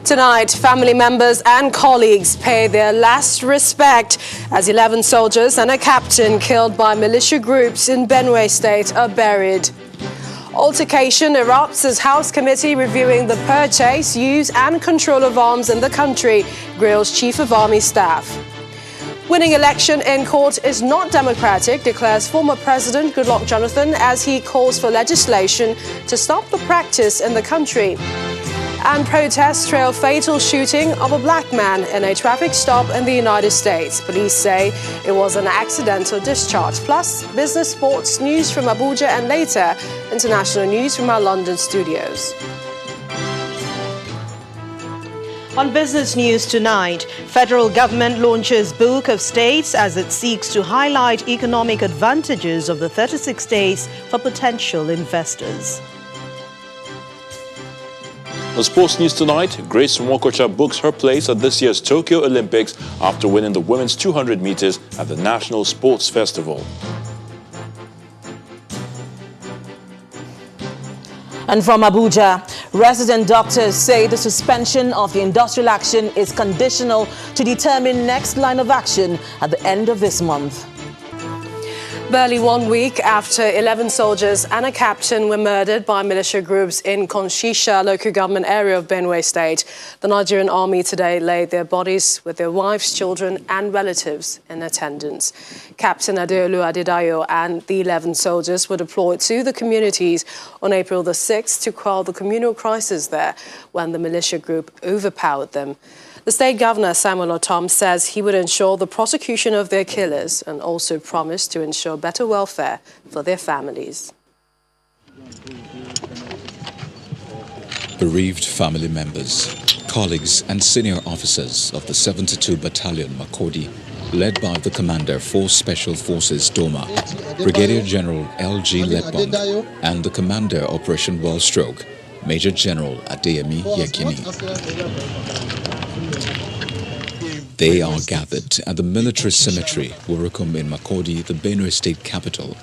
Tonight, family members and colleagues pay their last respect as 11 soldiers and a captain killed by militia groups in Benue State are buried. Altercation erupts as House Committee reviewing the purchase, use and control of arms in the country grills Chief of Army Staff. Winning election in court is not democratic, declares former President Goodluck Jonathan as he calls for legislation to stop the practice in the country. And protests trail fatal shooting of a black man in a traffic stop in the United States. Police say it was an accidental discharge. Plus, business, sports, news from Abuja, and later, international news from our London studios. On business news tonight, federal government launches Book of States as it seeks to highlight economic advantages of the 36 states for potential investors. On sports news tonight, Grace Nwokocha books her place at this year's Tokyo Olympics after winning the women's 200 meters at the National Sports Festival. And from Abuja, resident doctors say the suspension of the industrial action is conditional to determine next line of action at the end of this month. Barely 1 week after 11 soldiers and a captain were murdered by militia groups in Konshisha local government area of Benue State, the Nigerian army today laid their bodies with their wives, children and relatives in attendance. Captain Adeolu Adedayo and the 11 soldiers were deployed to the communities on April the 6th to quell the communal crisis there when the militia group overpowered them. The state governor, Samuel Otom, says he would ensure the prosecution of their killers and also promised to ensure better welfare for their families. Bereaved family members, colleagues and senior officers of the 72 Battalion Makurdi, led by the commander for Special Forces Doma, Brigadier General L.G. Letbong, and the commander Operation Wellstroke, Major General Adeyemi Yekini. They are gathered at the military cemetery, Wurukum in Makurdi, the Benue State capital,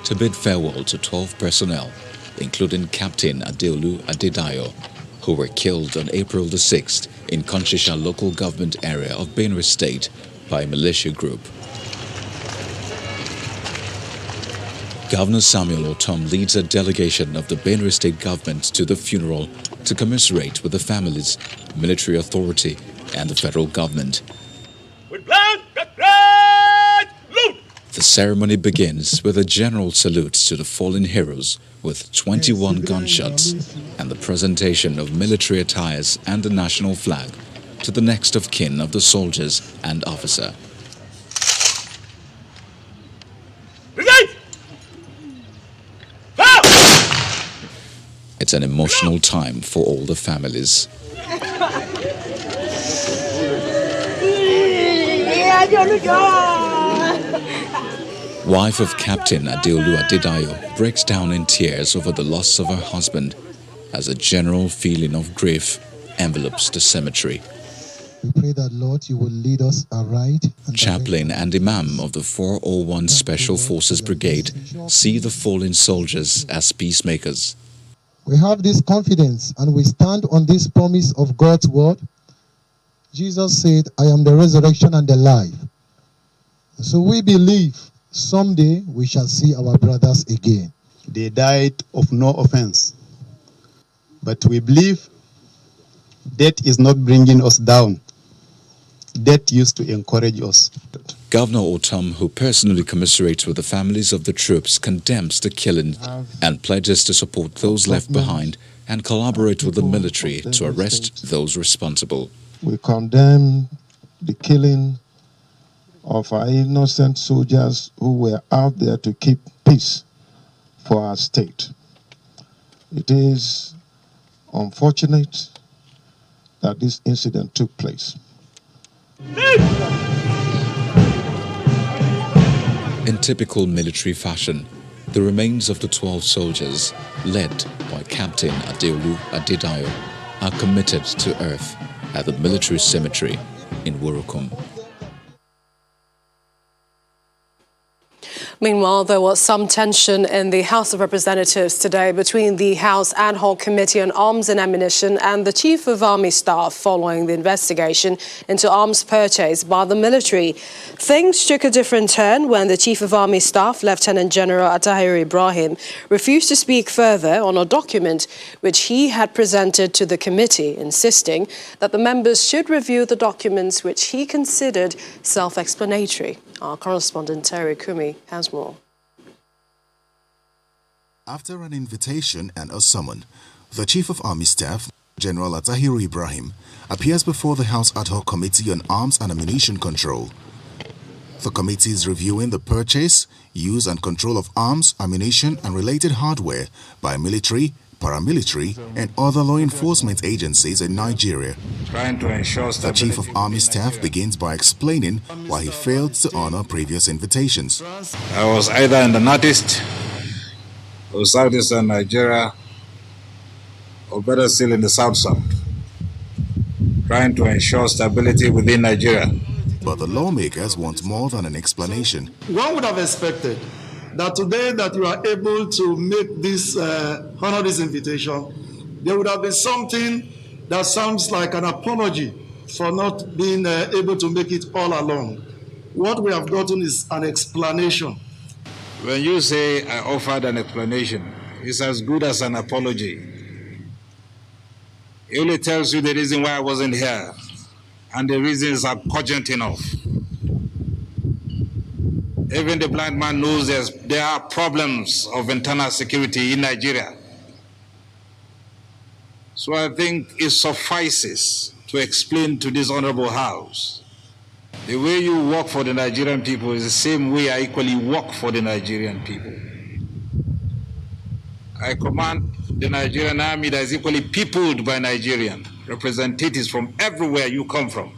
to bid farewell to 12 personnel, including Captain Adeolu Adedayo, who were killed on April the 6th in Konshisha local government area of Benue State by a militia group. Governor Samuel Otom leads a delegation of the Benue State government to the funeral to commiserate with the families, military authority, and the federal government. The ceremony begins with a general salute to the fallen heroes with 21 gunshots and the presentation of military attires and the national flag to the next of kin of the soldiers and officer. It's an emotional time for all the families. Wife of Captain Adeolu Adedayo breaks down in tears over the loss of her husband as a general feeling of grief envelops the cemetery. We pray that, Lord, you will lead us aright. Chaplain and Imam of the 401 Special Forces Brigade see the fallen soldiers as peacemakers. We have this confidence and we stand on this promise of God's word. Jesus said, I am the resurrection and the life. So we believe someday we shall see our brothers again. They died of no offense. But we believe death is not bringing us down. Death used to encourage us. Governor Otom, who personally commiserates with the families of the troops, condemns the killing and pledges to support those left behind and collaborate with the military to arrest those responsible. We condemn the killing of our innocent soldiers who were out there to keep peace for our state. It is unfortunate that this incident took place. In typical military fashion, the remains of the 12 soldiers, led by Captain Adeolu Adedayo, are committed to earth at the military cemetery in Wurukum. Meanwhile, there was some tension in the House of Representatives today between the House Ad Hoc Committee on Arms and Ammunition and the Chief of Army Staff following the investigation into arms purchase by the military. Things took a different turn when the Chief of Army Staff, Lieutenant General Atahiri Ibrahim, refused to speak further on a document which he had presented to the committee, insisting that the members should review the documents which he considered self-explanatory. Our correspondent Terry Kumi has more. After an invitation and a summon, the Chief of Army Staff, General Atahiri Ibrahim, appears before the House Ad Hoc Committee on Arms and Ammunition Control. The committee is reviewing the purchase, use and control of arms, ammunition and related hardware by military, paramilitary and other law enforcement agencies in Nigeria. Trying to ensure the Chief of Army Staff begins by explaining why he failed to honor previous invitations. I was either in the northeast or southeastern Nigeria, or better still in the south-south, trying to ensure stability within Nigeria. But the lawmakers want more than an explanation. One would have expected that today that you are able to make this, honor this invitation, there would have been something that sounds like an apology for not being able to make it all along. What we have gotten is an explanation. When you say I offered an explanation, it's as good as an apology. It only tells you the reason why I wasn't here, and the reasons are cogent enough. Even the blind man knows there are problems of internal security in Nigeria. So I think it suffices to explain to this honorable House, the way you work for the Nigerian people is the same way I equally work for the Nigerian people. I command the Nigerian army that is equally peopled by Nigerian representatives from everywhere you come from.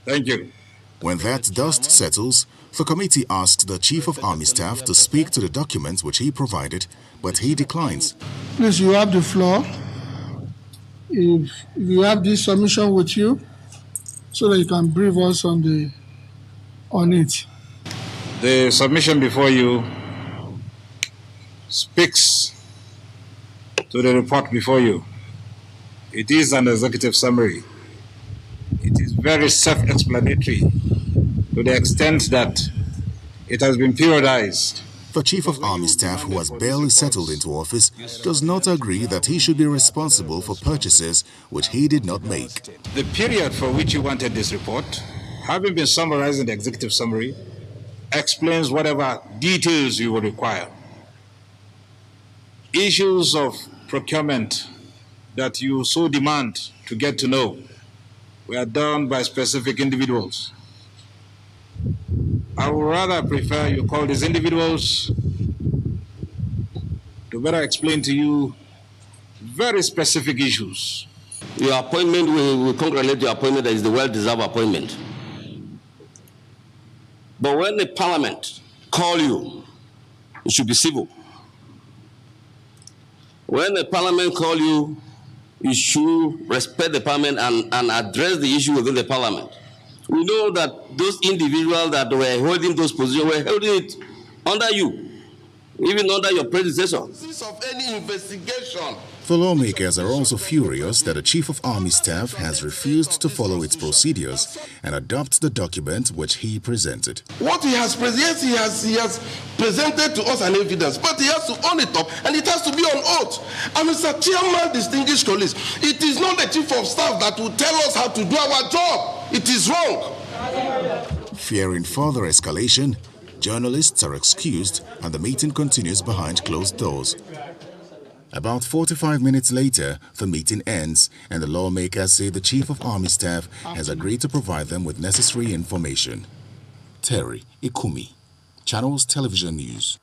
Thank you. When that dust settles, the committee asked the Chief of Army Staff to speak to the documents which he provided, but he declines. Please, you have the floor. If you have this submission with you, so that you can brief us on it. The submission before you speaks to the report before you. It is an executive summary. It is very self-explanatory to the extent that it has been periodized. The Chief of Army Staff, who has barely settled into office, does not agree that he should be responsible for purchases which he did not make. The period for which you wanted this report, having been summarized in the executive summary, explains whatever details you will require. Issues of procurement that you so demand to get to know were done by specific individuals. I would rather prefer you call these individuals to better explain to you very specific issues. Your appointment, we congratulate your appointment. That is the well-deserved appointment. But when the parliament call you, it should be civil. When the parliament call you, you should respect the parliament and address the issue within the parliament. We know that those individuals that were holding those positions were holding it under you, even under your predecessor. Of any investigation. The lawmakers are also furious that the Chief of Army Staff has refused to follow its procedures and adopt the document which he presented. What he has presented, he has presented to us an evidence, but he has to own it up and it has to be on oath. And Mr. Chairman, distinguished colleagues, it is not the Chief of Staff that will tell us how to do our job. It is wrong. Fearing further escalation, journalists are excused and the meeting continues behind closed doors. About 45 minutes later, the meeting ends and the lawmakers say the Chief of Army Staff has agreed to provide them with necessary information. Terry Ikumi, Channels Television News.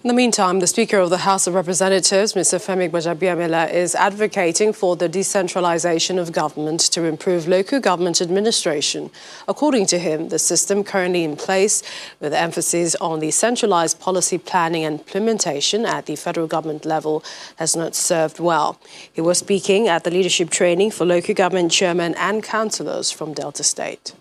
In the meantime, the Speaker of the House of Representatives, Mr. Femi Gbajabiamila, is advocating for the decentralization of government to improve local government administration. According to him, the system currently in place, with emphasis on the centralized policy planning and implementation at the federal government level, has not served well. He was speaking at the leadership training for local government chairmen and councillors from Delta State.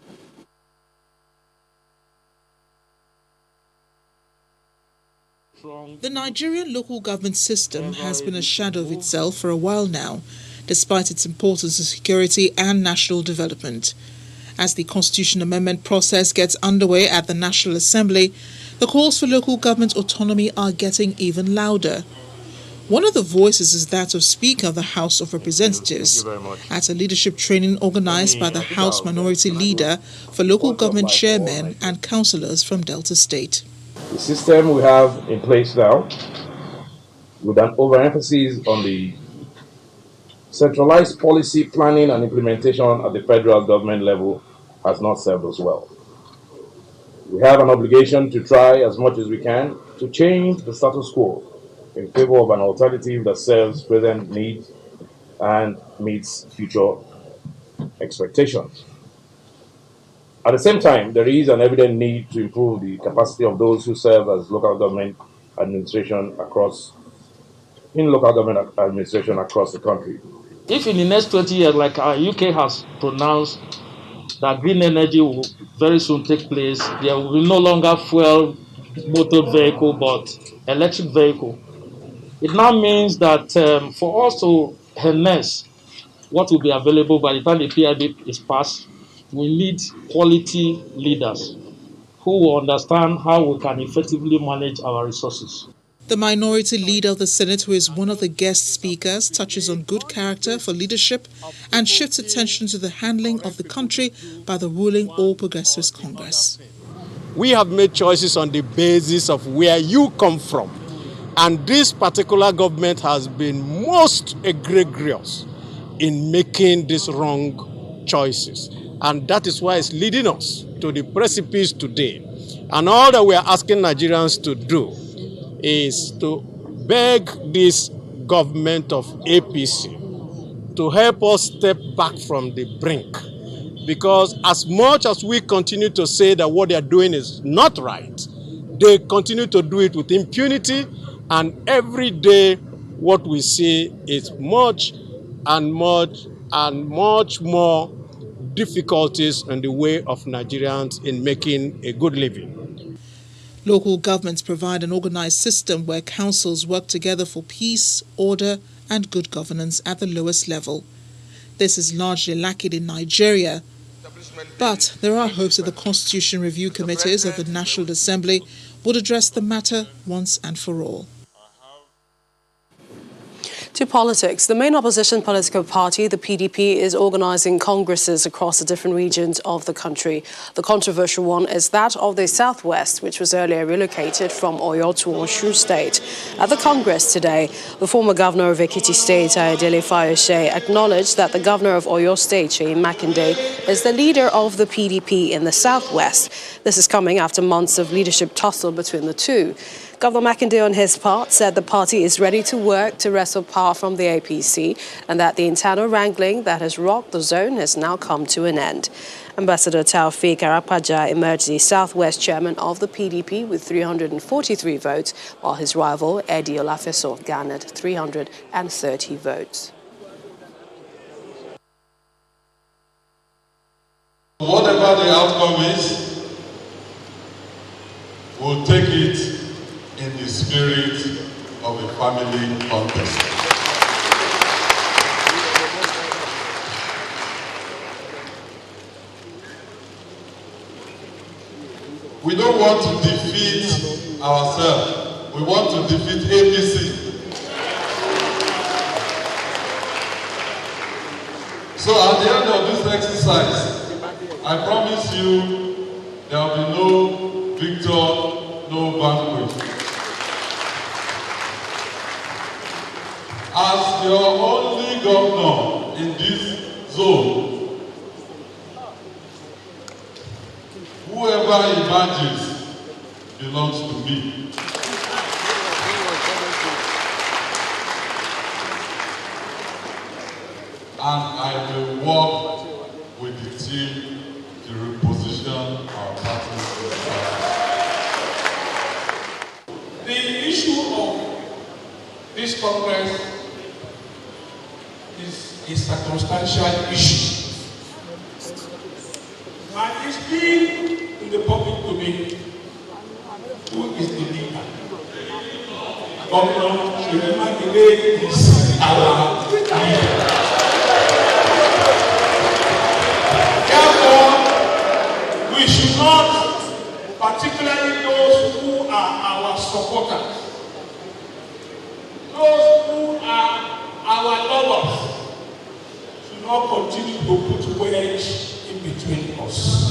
The Nigerian local government system has been a shadow of itself for a while now, despite its importance to security and national development. As the Constitution Amendment process gets underway at the National Assembly, the calls for local government autonomy are getting even louder. One of the voices is that of Speaker of the House of Representatives at a leadership training organized by the House Minority Leader for local government chairmen and councillors from Delta State. The system we have in place now, with an overemphasis on the centralized policy planning and implementation at the federal government level, has not served us well. We have an obligation to try as much as we can to change the status quo in favor of an alternative that serves present needs and meets future expectations. At the same time, there is an evident need to improve the capacity of those who serve as local government administration across the country. If in the next 20 years, like our UK has pronounced, that green energy will very soon take place, there will be no longer fuel motor vehicle but electric vehicle. It now means that for us to harness what will be available by the time the PIB is passed, we need quality leaders who will understand how we can effectively manage our resources. The Minority Leader of the Senate, who is one of the guest speakers, touches on good character for leadership and shifts attention to the handling of the country by the ruling All Progressives Congress. We have made choices on the basis of where you come from. And this particular government has been most egregious in making these wrong choices. And that is why it's leading us to the precipice today. And all that we are asking Nigerians to do is to beg this government of APC to help us step back from the brink. Because as much as we continue to say that what they are doing is not right, they continue to do it with impunity, and every day what we see is much more difficulties in the way of Nigerians in making a good living. Local governments provide an organized system where councils work together for peace, order, and good governance at the lowest level. This is largely lacking in Nigeria, but there are hopes that the Constitution Review Committees of the National Assembly would address the matter once and for all. To politics, the main opposition political party, the PDP, is organising congresses across the different regions of the country. The controversial one is that of the Southwest, which was earlier relocated from Oyo to Osun State. At the Congress today, the former governor of Ekiti State, Ayodele Fayose, acknowledged that the governor of Oyo State, Seyi Makinde, is the leader of the PDP in the Southwest. This is coming after months of leadership tussle between the two. Governor Makinde, on his part, said the party is ready to work to wrestle power from the APC and that the internal wrangling that has rocked the zone has now come to an end. Ambassador Taofeek Arapaja emerged the Southwest chairman of the PDP with 343 votes, while his rival, Eddie Olafeso, garnered 330 votes. Whatever the outcome is, we'll take it in the spirit of a family contest. We don't want to defeat ourselves. We want to defeat APC. So at the end of this exercise, I promise you there will be no victor, no vanquish. As your only governor in this zone, whoever emerges belongs to me. And I will work with the team to reposition our party. The issue of this Congress is a circumstantial issue. And it's been in the public domain who is the leader. Governor Sheyi is our leader. Therefore, we should not, particularly those who are our supporters, those who are our lovers, should not continue to put wedge in between us.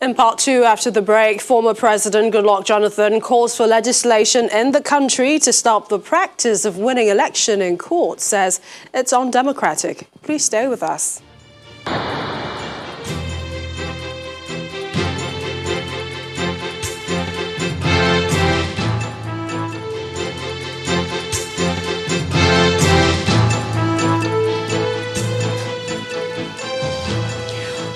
In part two, after the break, former President Goodluck Jonathan calls for legislation in the country to stop the practice of winning election in court, says it's undemocratic. Please stay with us.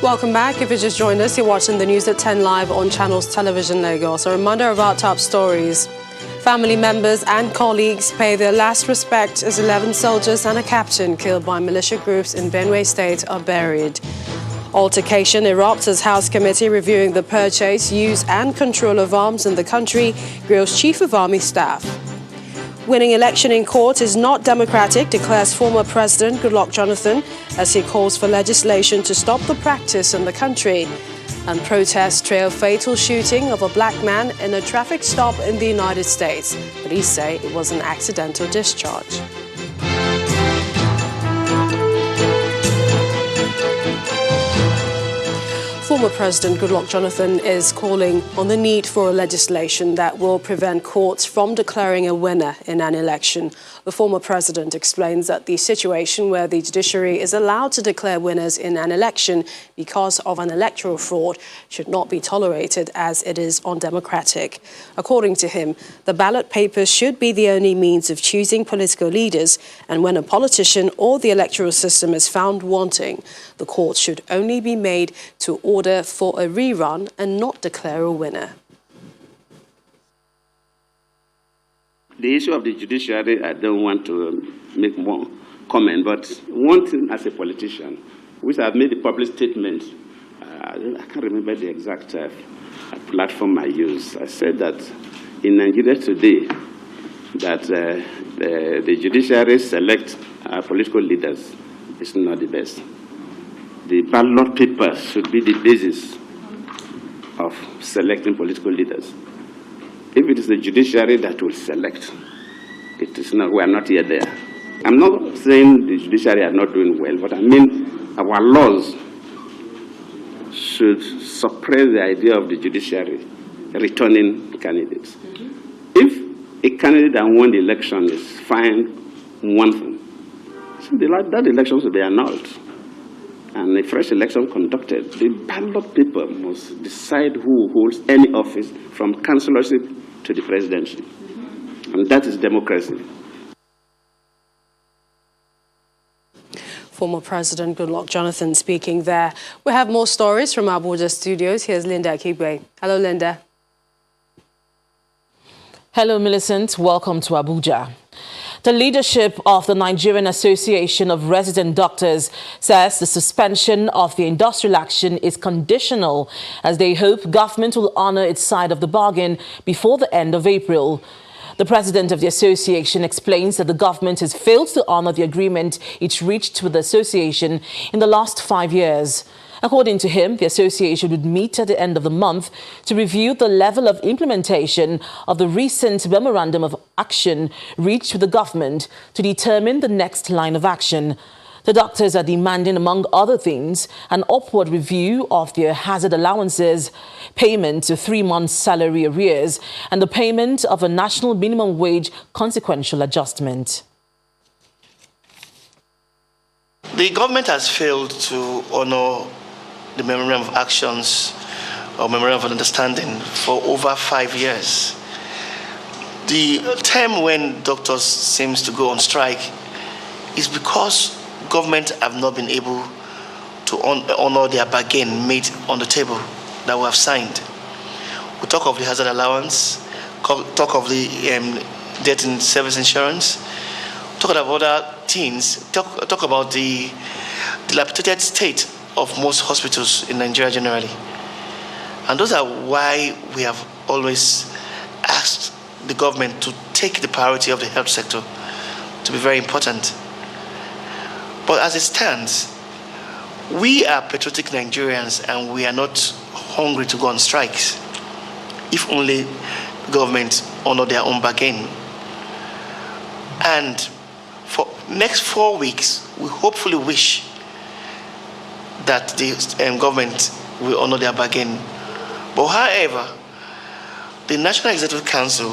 Welcome back. If you just joined us, you're watching the news at 10 live on Channels Television Lagos. A reminder of our top stories. Family members and colleagues pay their last respect as 11 soldiers and a captain killed by militia groups in Benue State are buried. Altercation erupts as House Committee reviewing the purchase, use and control of arms in the country grills Chief of Army Staff. Winning election in court is not democratic, declares former President Goodluck Jonathan as he calls for legislation to stop the practice in the country. And protests trail fatal shooting of a black man in a traffic stop in the United States. Police say it was an accidental discharge. Former President Goodluck Jonathan is calling on the need for a legislation that will prevent courts from declaring a winner in an election. The former president explains that the situation where the judiciary is allowed to declare winners in an election because of an electoral fraud should not be tolerated, as it is undemocratic. According to him, the ballot papers should be the only means of choosing political leaders, and when a politician or the electoral system is found wanting, the court should only be made to order for a rerun and not declare a winner. The issue of the judiciary, I don't want to make more comment, but one thing as a politician, which I've made a public statement, I can't remember the exact platform I used. I said that in Nigeria today, that the judiciary select political leaders is not the best. The ballot paper should be the basis of selecting political leaders. If it is the judiciary that will select, it is not, we are not yet there. I'm not saying the judiciary are not doing well, but I mean our laws should suppress the idea of the judiciary returning candidates. If a candidate that won the election is fined one thing, so that election should be annulled and a fresh election conducted. The ballot paper must decide who holds any office from councillorship to the presidency. And that is democracy. Former President Goodluck Jonathan speaking there. We have more stories from our Abuja studios. Here's Linda Akigbe. Hello, Linda. Hello, Millicent. Welcome to Abuja. The leadership of the Nigerian Association of Resident Doctors says the suspension of the industrial action is conditional, as they hope government will honor its side of the bargain before the end of April. The president of the association explains that the government has failed to honor the agreement it reached with the association in the last 5 years. According to him, the association would meet at the end of the month to review the level of implementation of the recent memorandum of action reached with the government to determine the next line of action. The doctors are demanding, among other things, an upward review of their hazard allowances, payment to 3 months' salary arrears, and the payment of a national minimum wage consequential adjustment. The government has failed to honor the memorandum of actions or memorandum of understanding for over 5 years. The time when doctors seems to go on strike is because government have not been able to honor their bargain made on the table that we have signed. We talk of the hazard allowance, talk of the death and service insurance, talk about other things, talk about the dilapidated state of most hospitals in Nigeria generally. And those are why we have always asked the government to take the priority of the health sector to be very important. But as it stands, we are patriotic Nigerians and we are not hungry to go on strikes if only government honor their own bargain. And for next 4 weeks, we hopefully wish that the government will honor their bargain. But however, the National Executive Council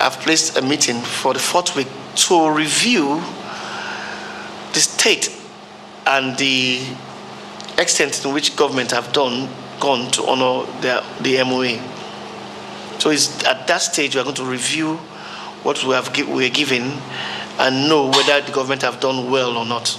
have placed a meeting for the 4th week to review the state and the extent in which government have gone to honor the MOA. So it's at that stage we are going to review what we are given and know whether the government have done well or not.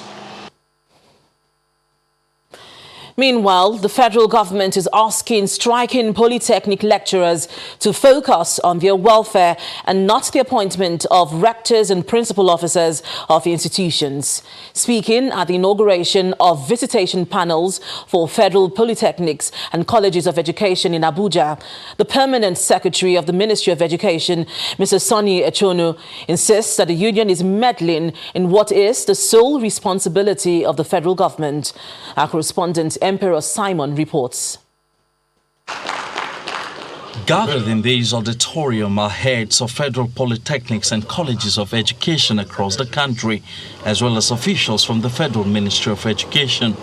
Meanwhile, the federal government is asking striking polytechnic lecturers to focus on their welfare and not the appointment of rectors and principal officers of the institutions. Speaking at the inauguration of visitation panels for federal polytechnics and colleges of education in Abuja, the permanent secretary of the Ministry of Education, Mr. Sonny Echonu, insists that the union is meddling in what is the sole responsibility of the federal government. Our correspondent Emperor Simon reports. Gathered in this auditorium are heads of federal polytechnics and colleges of education across the country, as well as officials from the Federal Ministry of Education.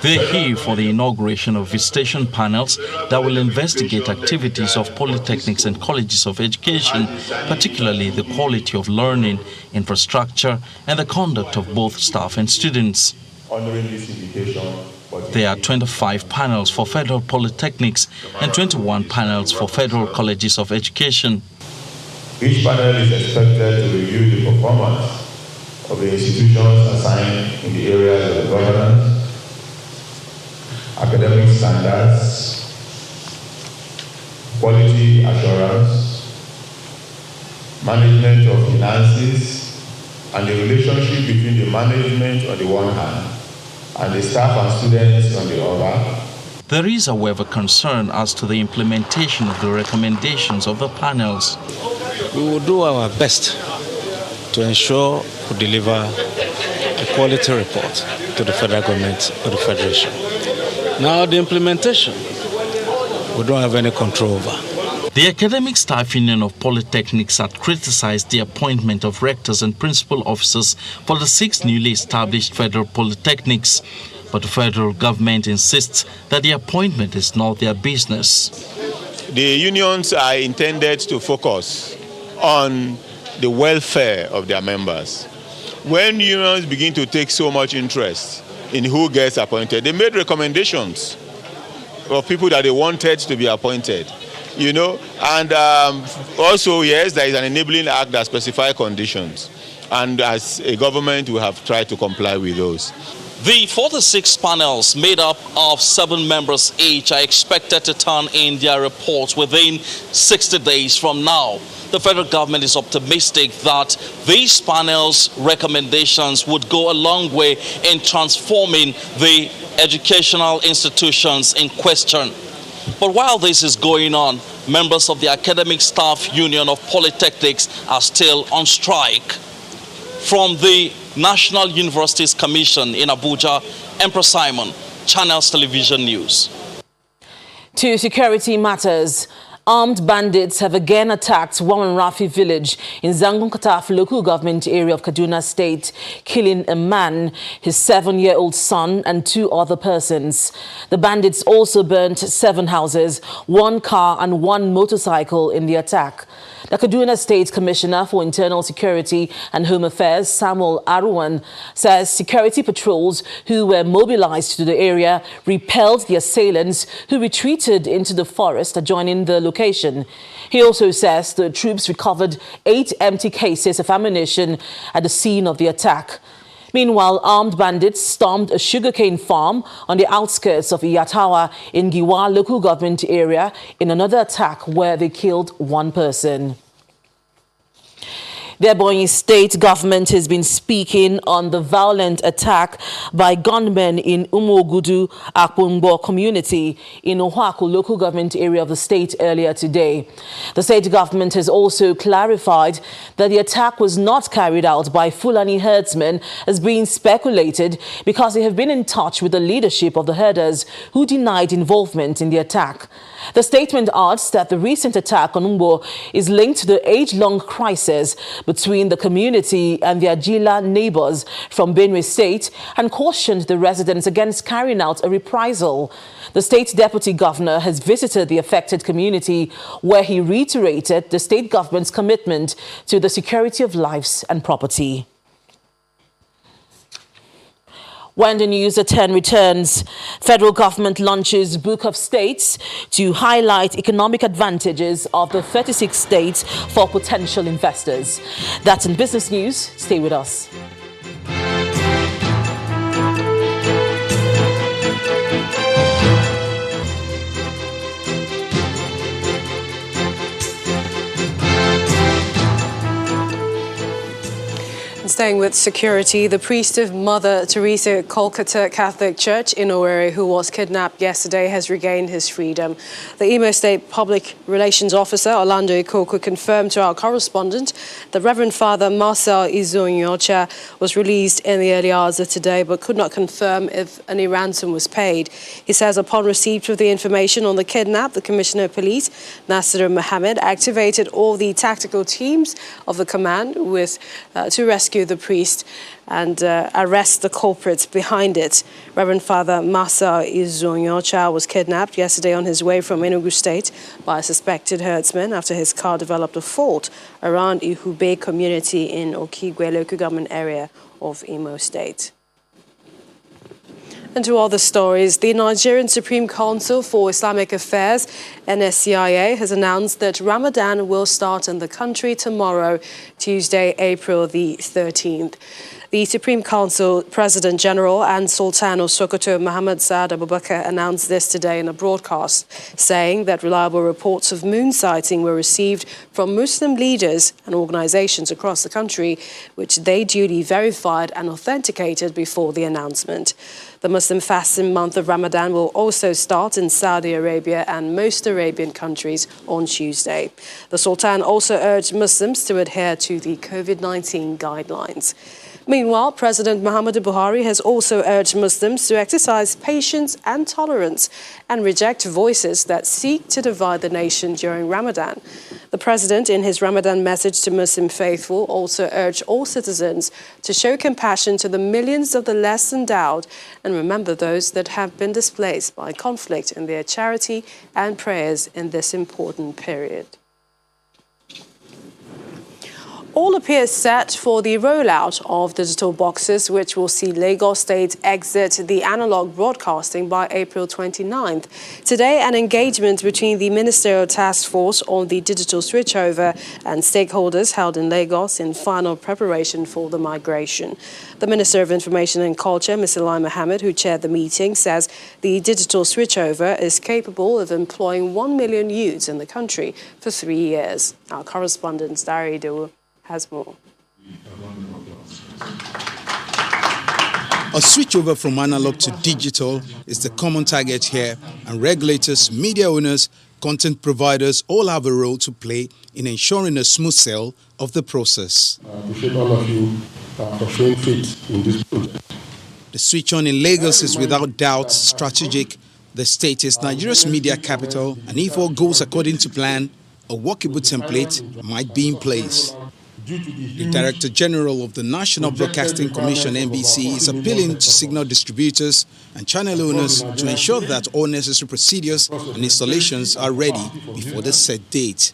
They're here for the inauguration of visitation panels that will investigate activities of polytechnics and colleges of education, particularly the quality of learning, infrastructure, and the conduct of both staff and students. Honoring this invitation. There are 25 panels for federal polytechnics and 21 panels for federal colleges of education. Each panel is expected to review the performance of the institutions assigned in the areas of governance, academic standards, quality assurance, management of finances, and the relationship between the management on the one hand and the staff and students on the other. There is, however, concern as to the implementation of the recommendations of the panels. We will do our best to ensure we deliver a quality report to the federal government or the federation. Now, the implementation, we don't have any control over. The Academic Staff Union of Polytechnics had criticized the appointment of rectors and principal officers for the 6 newly established federal polytechnics. But the federal government insists that the appointment is not their business. The unions are intended to focus on the welfare of their members. When unions begin to take so much interest in who gets appointed, they made recommendations of people that they wanted to be appointed. You know, and also, yes, there is an enabling act that specifies conditions. And as a government, we have tried to comply with those. The 46 panels made up of 7 members each are expected to turn in their reports within 60 days from now. The federal government is optimistic that these panels' recommendations would go a long way in transforming the educational institutions in question. But while this is going on, members of the Academic Staff Union of Polytechnics are still on strike. From the National Universities Commission in Abuja, Emperor Simon, Channels Television News. To security matters. Armed bandits have again attacked Wamanrafi village in Zangon-Kataf local government area of Kaduna State, killing a man, his 7-year-old son and 2 other persons. The bandits also burnt 7 houses, 1 car and 1 motorcycle in the attack. The Kaduna State Commissioner for Internal Security and Home Affairs, Samuel Aruwan, says security patrols who were mobilized to the area repelled the assailants who retreated into the forest adjoining the location. He also says the troops recovered 8 empty cases of ammunition at the scene of the attack. Meanwhile, armed bandits stormed a sugarcane farm on the outskirts of Iyatawa in Giwa local government area in another attack where they killed 1 person. The Ebonyi state government has been speaking on the violent attack by gunmen in Umogudu, Akpungbo community in Ohaku local government area of the state earlier today. The state government has also clarified that the attack was not carried out by Fulani herdsmen as being speculated because they have been in touch with the leadership of the herders who denied involvement in the attack. The statement adds that the recent attack on Umbo is linked to the age-long crisis between the community and the Ajila neighbors from Benue State and cautioned the residents against carrying out a reprisal. The state deputy governor has visited the affected community where he reiterated the state government's commitment to the security of lives and property. When the news at 10 returns, federal government launches Book of States to highlight economic advantages of the 36 states for potential investors. That's in business news. Stay with us. Staying with security, the priest of Mother Teresa Kolkata Catholic Church in Owerri, who was kidnapped yesterday, has regained his freedom. The Imo State Public Relations Officer, Orlando Ikoku, confirmed to our correspondent that Reverend Father Marcel Izonyocha was released in the early hours of today, but could not confirm if any ransom was paid. He says upon receipt of the information on the kidnap, the Commissioner of Police, Nasir Mohammed, activated all the tactical teams of the command to rescue the priest and arrest the culprits behind it. Reverend Father Marcel Izonyocha was kidnapped yesterday on his way from Enugu State by a suspected herdsman after his car developed a fault around Ihube community in Okigwe local government area of Imo State. And to other stories, the Nigerian Supreme Council for Islamic Affairs, NSCIA, has announced that Ramadan will start in the country tomorrow, Tuesday, April the 13th. The Supreme Council President General and Sultan of Sokoto, Muhammad Saad Abubakar, announced this today in a broadcast, saying that reliable reports of moon sighting were received from Muslim leaders and organizations across the country, which they duly verified and authenticated before the announcement. The Muslim fasting month of Ramadan will also start in Saudi Arabia and most Arabian countries on Tuesday. The Sultan also urged Muslims to adhere to the COVID-19 guidelines. Meanwhile, President Muhammadu Buhari has also urged Muslims to exercise patience and tolerance and reject voices that seek to divide the nation during Ramadan. The president, in his Ramadan message to Muslim faithful, also urged all citizens to show compassion to the millions of the less endowed and remember those that have been displaced by conflict in their charity and prayers in this important period. All appears set for the rollout of digital boxes, which will see Lagos State exit the analog broadcasting by April 29th. Today, an engagement between the Ministerial Task Force on the digital switchover and stakeholders held in Lagos in final preparation for the migration. The Minister of Information and Culture, Mr. Lai Mohammed, who chaired the meeting, says the digital switchover is capable of employing 1 million youths in the country for 3 years. Our correspondent, Dari Dewu, has more. A switchover from analog to digital is the common target here, and regulators, media owners, content providers all have a role to play in ensuring a smooth sail of the process. I appreciate all of you for showing faith in this project. The switch on in Lagos is without doubt strategic. The state is Nigeria's media capital, and if all goes according to plan, a workable template might be in place. The Director General of the National Broadcasting Commission, NBC, is appealing to signal distributors and channel owners to ensure that all necessary procedures and installations are ready before the set date.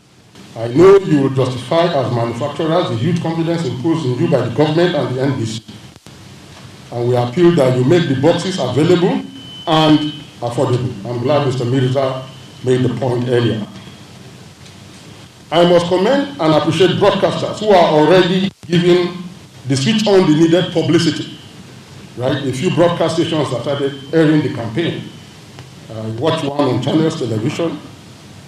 I know you will justify as manufacturers the huge confidence imposed in you by the government and the NBC. And we appeal that you make the boxes available and affordable. I'm glad Mr. Mirza made the point earlier. I must commend and appreciate broadcasters who are already giving the switch on the needed publicity. Right? A few broadcast stations that started airing the campaign. I watched one on Channels Television,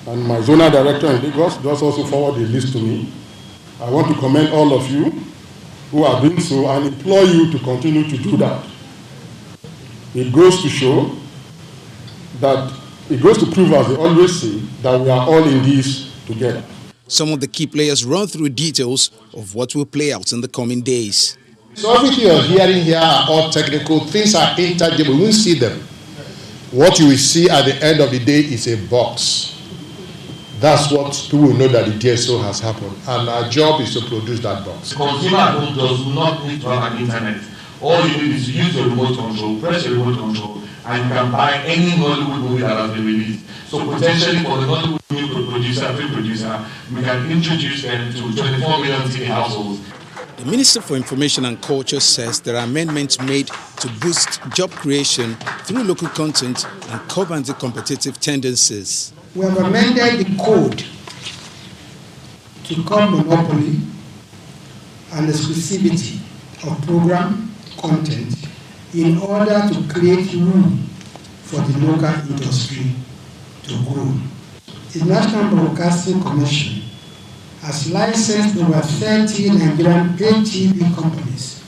and my zonal director in Lagos just also forwarded the list to me. I want to commend all of you who are doing so and implore you to continue to do that. It goes to show that, it goes to prove, as they always say, that we are all in this together. Some of the key players run through details of what will play out in the coming days. So everything you're hearing here are all technical. Things are intangible. We won't see them. What you will see at the end of the day is a box. That's what people will know that the DSO has happened. And our job is to produce that box. The consumer at home does not need to have an internet. All you need is to use your remote control, press your remote control, and you can buy any Nollywood movie that has been released. So potentially for the Nollywood film producer, we can introduce them to 24 million TV households. The Minister for Information and Culture says there are amendments made to boost job creation through local content and curb anti-competitive tendencies. We have amended the code to curb monopoly and exclusivity of program content in order to create room for the local industry to grow. The National Broadcasting Commission has licensed over 30 Nigerian pay TV companies,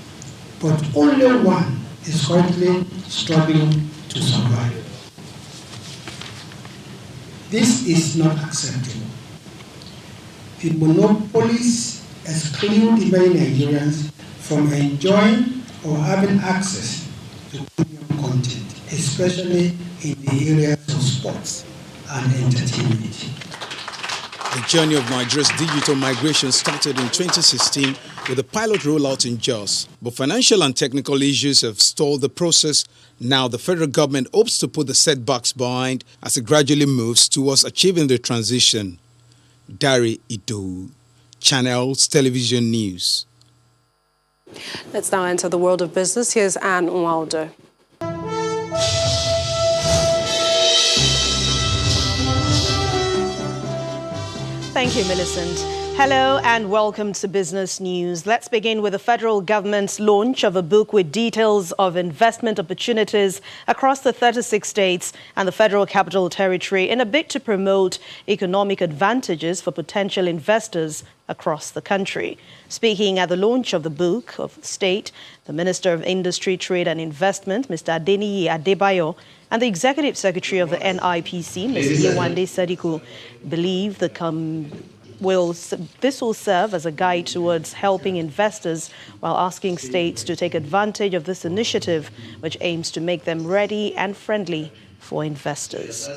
but only one is currently struggling to survive. This is not acceptable. The monopolies exclude the very Nigerians from enjoying or having access to premium content, especially in the areas of sports and entertainment. The journey of Nigeria's digital migration started in 2016 with a pilot rollout in Jos. But financial and technical issues have stalled the process. Now the federal government hopes to put the setbacks behind as it gradually moves towards achieving the transition. Dari Ido, Channels Television News. Let's now enter the world of business. Here's Anne Nwaldo. Thank you, Millicent. Hello and welcome to Business News. Let's begin with the federal government's launch of a book with details of investment opportunities across the 36 states and the Federal Capital Territory in a bid to promote economic advantages for potential investors across the country. Speaking at the launch of the book of state, the Minister of Industry, Trade and Investment, Mr. Adeniyi Adebayo, and the Executive Secretary of the NIPC, Ms. Yewande Sadiku, believe this will serve as a guide towards helping investors while asking states to take advantage of this initiative, which aims to make them ready and friendly for investors.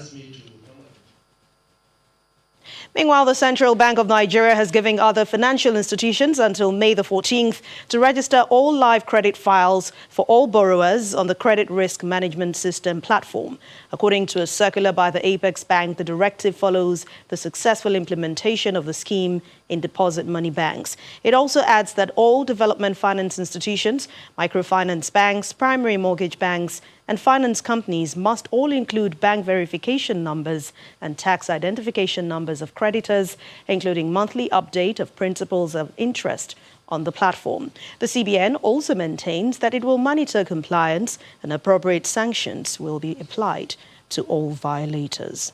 Meanwhile, the Central Bank of Nigeria has given other financial institutions until May the 14th to register all live credit files for all borrowers on the Credit Risk Management System platform. According to a circular by the Apex Bank, the directive follows the successful implementation of the scheme in deposit money banks. It also adds that all development finance institutions, microfinance banks, primary mortgage banks, and finance companies must all include bank verification numbers and tax identification numbers of creditors, including monthly update of principals of interest on the platform. The CBN also maintains that it will monitor compliance and appropriate sanctions will be applied to all violators.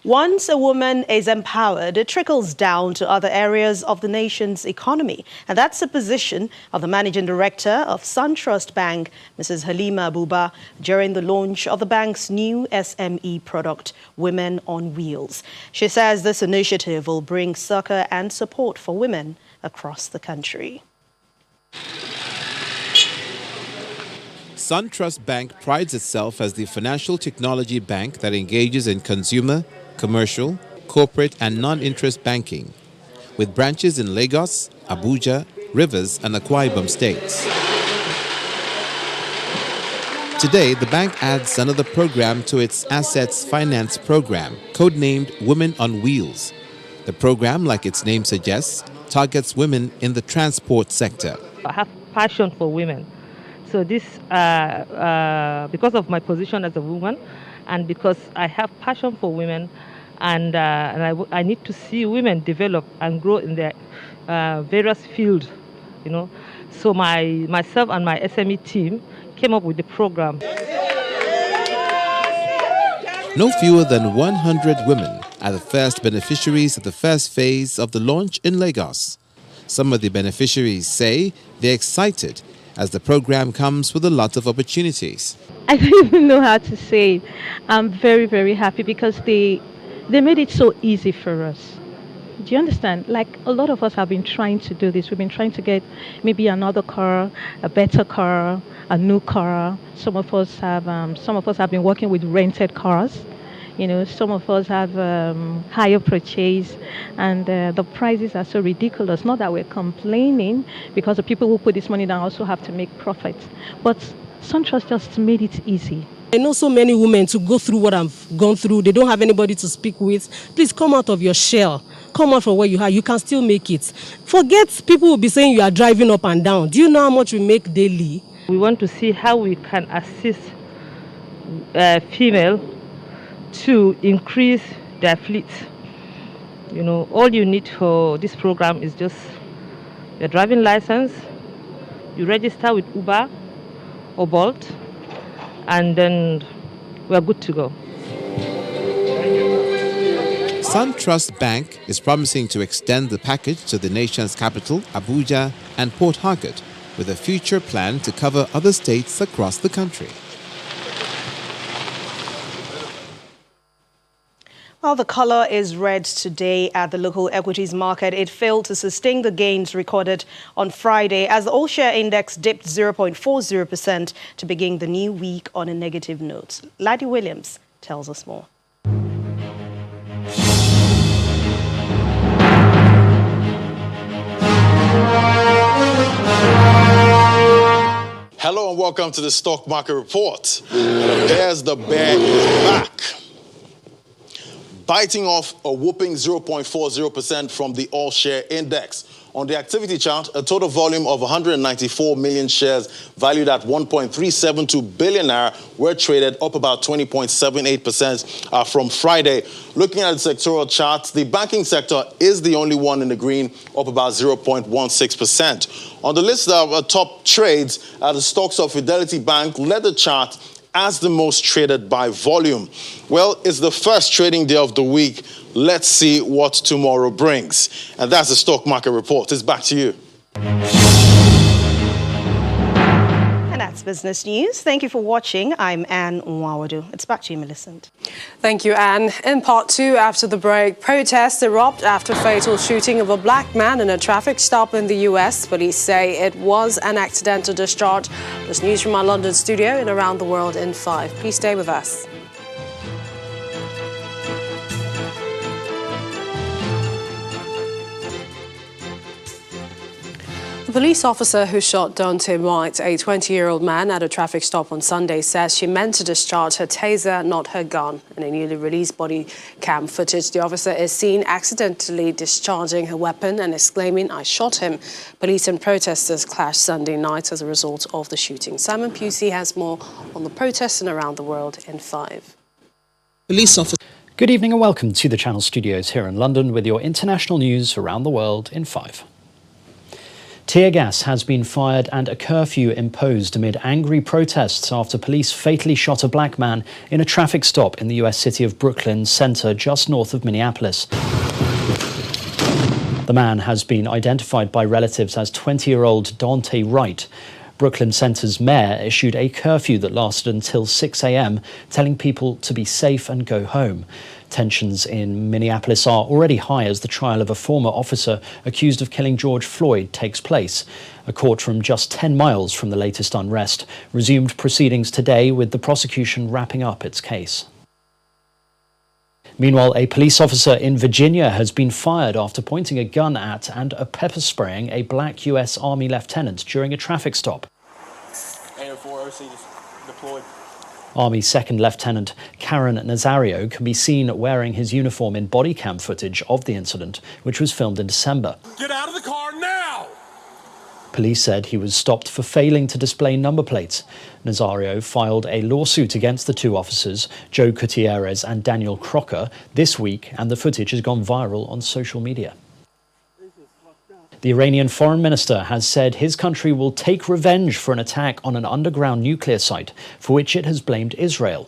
Once a woman is empowered, it trickles down to other areas of the nation's economy. And that's the position of the Managing Director of SunTrust Bank, Mrs. Halima Abuba, during the launch of the bank's new SME product, Women on Wheels. She says this initiative will bring succor and support for women across the country. SunTrust Bank prides itself as the financial technology bank that engages in consumer, commercial, corporate, and non-interest banking, with branches in Lagos, Abuja, Rivers, and Akwa Ibom states. Today, the bank adds another program to its assets finance program, codenamed Women on Wheels. The program, like its name suggests, targets women in the transport sector. I have passion for women. So this, because of my position as a woman, and because I have passion for women, and I need to see women develop and grow in their various fields, you know. So myself and my SME team came up with the program. No fewer than 100 women are the first beneficiaries of the first phase of the launch in Lagos. Some of the beneficiaries say they're excited as the program comes with a lot of opportunities. I don't even know how to say it. I'm very, very happy because they made it so easy for us. Do you understand? Like, a lot of us have been trying to do this. We've been trying to get maybe another car, a better car, a new car. Some of us have been working with rented cars. You know, some of us have higher purchase, and the prices are so ridiculous. Not that we're complaining, because the people who put this money down also have to make profits. But SunTrust just made it easy. I know so many women to go through what I've gone through. They don't have anybody to speak with. Please come out of your shell. Come out from where you are. You can still make it. Forget people will be saying you are driving up and down. Do you know how much we make daily? We want to see how we can assist female to increase their fleet. You know, all you need for this program is just your driving license. You register with Uber or Bolt, and then we're good to go. SunTrust Bank is promising to extend the package to the nation's capital, Abuja, and Port Harcourt, with a future plan to cover other states across the country. Well, the colour is red today at the local equities market. It failed to sustain the gains recorded on Friday as the all-share index dipped 0.40% to begin the new week on a negative note. Laddie Williams tells us more. Hello and welcome to the Stock Market Report. There's the bear is back, biting off a whooping 0.40% from the all-share index. On the activity chart, a total volume of 194 million shares valued at 1.372 billion naira were traded, up about 20.78% from Friday. Looking at the sectoral charts, the banking sector is the only one in the green, up about 0.16%. On the list of top trades, the stocks of Fidelity Bank led the chart as the most traded by volume. Well, it's the first trading day of the week. Let's see what tomorrow brings. And that's the Stock Market Report. It's back to you. And that's business news. Thank you for watching. I'm Anne Nwawadu. It's back to you, Millicent. Thank you, Anne. In part two, after the break, protests erupt after fatal shooting of a black man in a traffic stop in the US. Police say it was an accidental discharge. There's news from our London studio and around the world in 5. Please stay with us. The police officer who shot Dante White, a 20-year-old man, at a traffic stop on Sunday says she meant to discharge her taser, not her gun. In a newly released body cam footage, the officer is seen accidentally discharging her weapon and exclaiming, "I shot him." Police and protesters clashed Sunday night as a result of the shooting. Simon Pusey has more on the protests and around the world in 5. Police officer. Good evening and welcome to the Channel Studios here in London with your international news around the world in 5. Tear gas has been fired and a curfew imposed amid angry protests after police fatally shot a black man in a traffic stop in the US city of Brooklyn's center just north of Minneapolis. The man has been identified by relatives as 20-year-old Dante Wright. Brooklyn Center's mayor issued a curfew that lasted until 6 a.m., telling people to be safe and go home. Tensions in Minneapolis are already high as the trial of a former officer accused of killing George Floyd takes place. A courtroom just 10 miles from the latest unrest resumed proceedings today, with the prosecution wrapping up its case. Meanwhile, a police officer in Virginia has been fired after pointing a gun at and pepper spraying a black U.S. Army lieutenant during a traffic stop. Deployed. Army Second Lieutenant Karen Nazario can be seen wearing his uniform in body cam footage of the incident, which was filmed in December. Get out of the car now! Police said he was stopped for failing to display number plates. Nazario filed a lawsuit against the two officers, Joe Gutierrez and Daniel Crocker, this week, and the footage has gone viral on social media. The Iranian foreign minister has said his country will take revenge for an attack on an underground nuclear site, for which it has blamed Israel.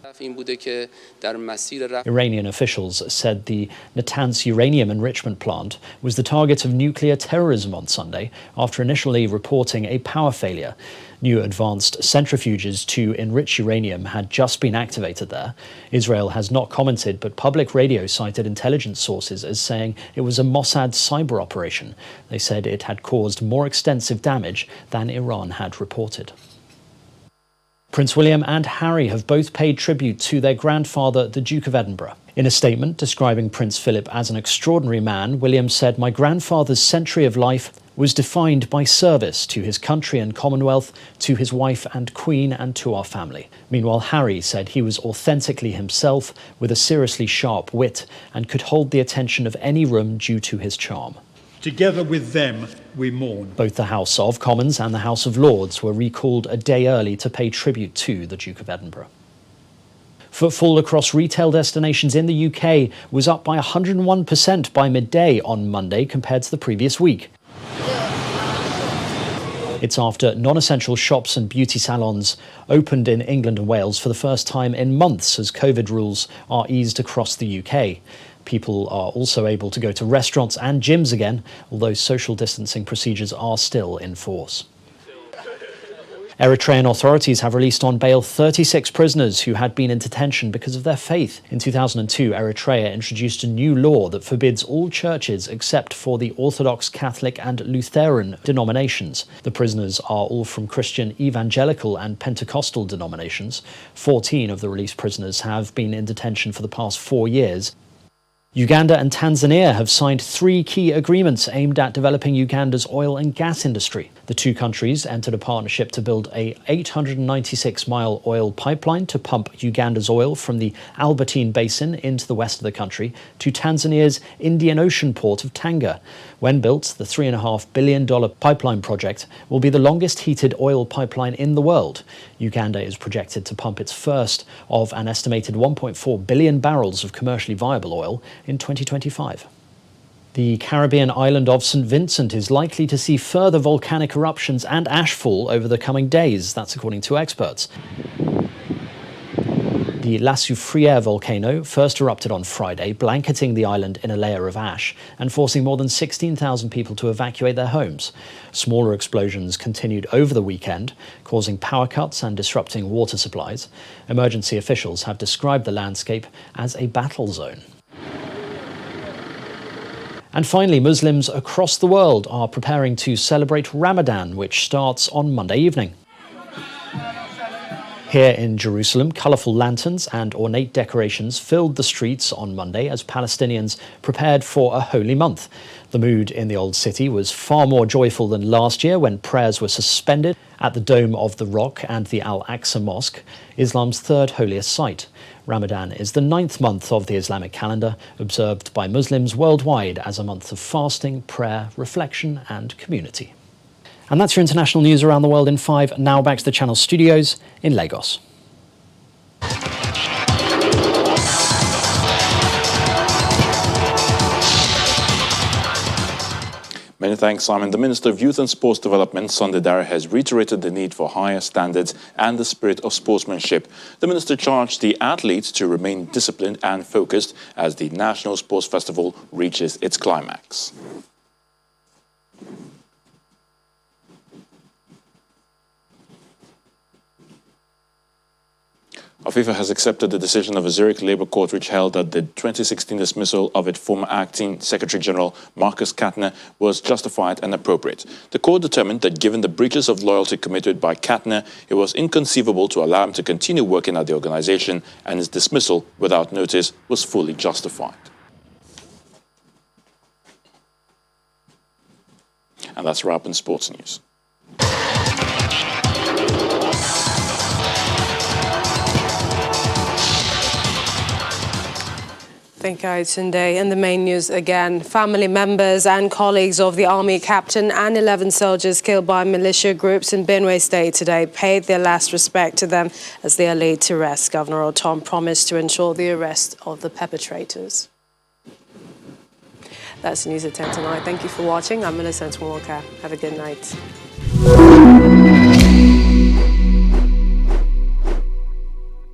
Iranian officials said the Natanz uranium enrichment plant was the target of nuclear terrorism on Sunday, after initially reporting a power failure. New advanced centrifuges to enrich uranium had just been activated there. Israel has not commented, but public radio cited intelligence sources as saying it was a Mossad cyber operation. They said it had caused more extensive damage than Iran had reported. Prince William and Harry have both paid tribute to their grandfather, the Duke of Edinburgh. In a statement describing Prince Philip as an extraordinary man, William said, "My grandfather's century of life was defined by service to his country and Commonwealth, to his wife and Queen, and to our family." Meanwhile, Harry said he was authentically himself, with a seriously sharp wit, and could hold the attention of any room due to his charm. Together with them, we mourn. Both the House of Commons and the House of Lords were recalled a day early to pay tribute to the Duke of Edinburgh. Footfall across retail destinations in the UK was up by 101% by midday on Monday compared to the previous week. It's after non-essential shops and beauty salons opened in England and Wales for the first time in months as COVID rules are eased across the UK. People are also able to go to restaurants and gyms again, although social distancing procedures are still in force. Eritrean authorities have released on bail 36 prisoners who had been in detention because of their faith. In 2002, Eritrea introduced a new law that forbids all churches except for the Orthodox, Catholic and Lutheran denominations. The prisoners are all from Christian, evangelical and Pentecostal denominations. 14 of the released prisoners have been in detention for the past 4 years. Uganda and Tanzania have signed 3 key agreements aimed at developing Uganda's oil and gas industry. The two countries entered a partnership to build a 896-mile oil pipeline to pump Uganda's oil from the Albertine Basin into the west of the country to Tanzania's Indian Ocean port of Tanga. When built, the $3.5 billion pipeline project will be the longest heated oil pipeline in the world. Uganda is projected to pump its first of an estimated 1.4 billion barrels of commercially viable oil in 2025. The Caribbean island of St. Vincent is likely to see further volcanic eruptions and ashfall over the coming days, that's according to experts. The La Soufrière volcano first erupted on Friday, blanketing the island in a layer of ash and forcing more than 16,000 people to evacuate their homes. Smaller explosions continued over the weekend, causing power cuts and disrupting water supplies. Emergency officials have described the landscape as a battle zone. And finally, Muslims across the world are preparing to celebrate Ramadan, which starts on Monday evening. Here in Jerusalem, colourful lanterns and ornate decorations filled the streets on Monday as Palestinians prepared for a holy month. The mood in the Old City was far more joyful than last year when prayers were suspended at the Dome of the Rock and the Al-Aqsa Mosque, Islam's third holiest site. Ramadan is the 9th month of the Islamic calendar, observed by Muslims worldwide as a month of fasting, prayer, reflection and community. And that's your international news around the world in 5. Now back to the Channel studios in Lagos. Many thanks, Simon. The Minister of Youth and Sports Development, Sunday Dare, has reiterated the need for higher standards and the spirit of sportsmanship. The Minister charged the athletes to remain disciplined and focused as the National Sports Festival reaches its climax. FIFA has accepted the decision of a Zurich Labour Court which held that the 2016 dismissal of its former acting Secretary-General Markus Kattner was justified and appropriate. The court determined that given the breaches of loyalty committed by Kattner, it was inconceivable to allow him to continue working at the organisation, and his dismissal without notice was fully justified. And that's a wrap in sports news. Thank you, Tunde. In the main news again, family members and colleagues of the army captain and 11 soldiers killed by militia groups in Benue State today paid their last respect to them as they are laid to rest. Governor Otom promised to ensure the arrest of the perpetrators. That's news at 10 tonight. Thank you for watching. I'm Millicent Walker. Have a good night.